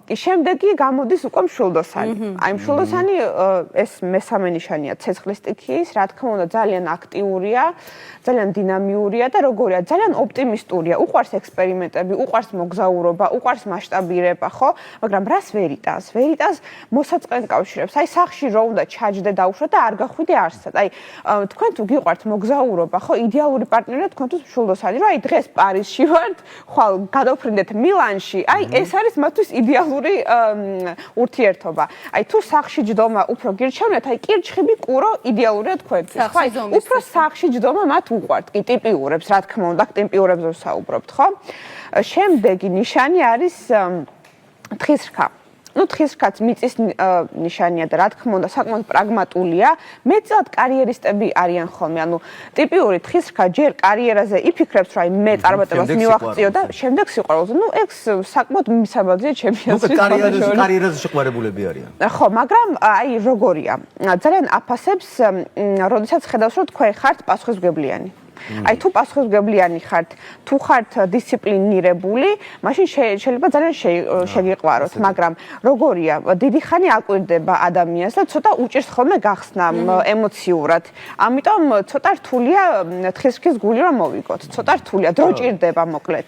შემდეგი გამოდის უკვე მშვილდოსანი. Აი მშვილდოსანი ეს მესამე ნიშანია ცეცხლის სტიქიის, რა თქმა უნდა ძალიან აქტიურია, ძალიან დინამიურია და როგორია, ძალიან ოპტიმისტურია. უყვარს ექსპერიმენტები, უყვარს მოგზაურობა, უყვარს მასშტაბირება, ხო? მაგრამ რას ვერ იტანს? ვერ იტანს მოსაწყენ კავშირებს. აი სახში რო უნდა ჩაჯდე დაუშვათ და არ გახვიდე არსად. აი თქვენ თუ გიყვართ მოგზაურობა, ხო, idеალური პარტნიორია თქვენთვის მშვილდოსანი, რომ აი დღეს პარიზში ვართ, ხვალ გადავფრინდეთ მილანში. აი ეს არის მათთვის იდეალური ურთიერთობა. აი თუ სახში ჯდომა უფრო გირჩევნიათ, აი კირჩხიბი კურო იდეალურია თქვენთვის. ხო, უფრო სახში ჯდომა მათ უყვართ, კი ტიპიურებს, რა თქმა უნდა, ტიპიურებზე ვსაუბრობთ, ხო? შემდეგი ნიშანი არის თხის რქა. Ну, თხის რქაც მიწის ნიშანია და რა თქმა უნდა, საკმაოდ პრაგმატულია. მეტწილად კარიერისტები არიან ხოლმე. ანუ ტიპიური თხის რქა ჯერ კარიერაზე იფიქრებს, რომ აი მე წარმატებას მივაღწიო და შემდეგ სიყვარულზე. Ну, ეს საკმაოდ მისაბაძია ჩემი აზრით. კარიერაზე შეყვარებულები არიან. ხო, მაგრამ აი როგორია? ძალიან აფასებს, როდესაც ხედავს, რომ თქვენ ხართ პასუხისმგებლიანი. Აი თუ პასუხისმგებლიანი ხართ, თუ ხართ დისციპლინირებული, მაშინ შეიძლება ძალიან შეგიყვაროთ, მაგრამ როგორია, დიდი ხანი აკვირდება ადამიანს და ცოტა უჭირს ხოლმე გახსნა ემოციურად. ამიტომ ცოტა რთულია თხის რქის გული რომ მოვიგოთ. ცოტა რთულია, დრო ჭირდება მოკლედ.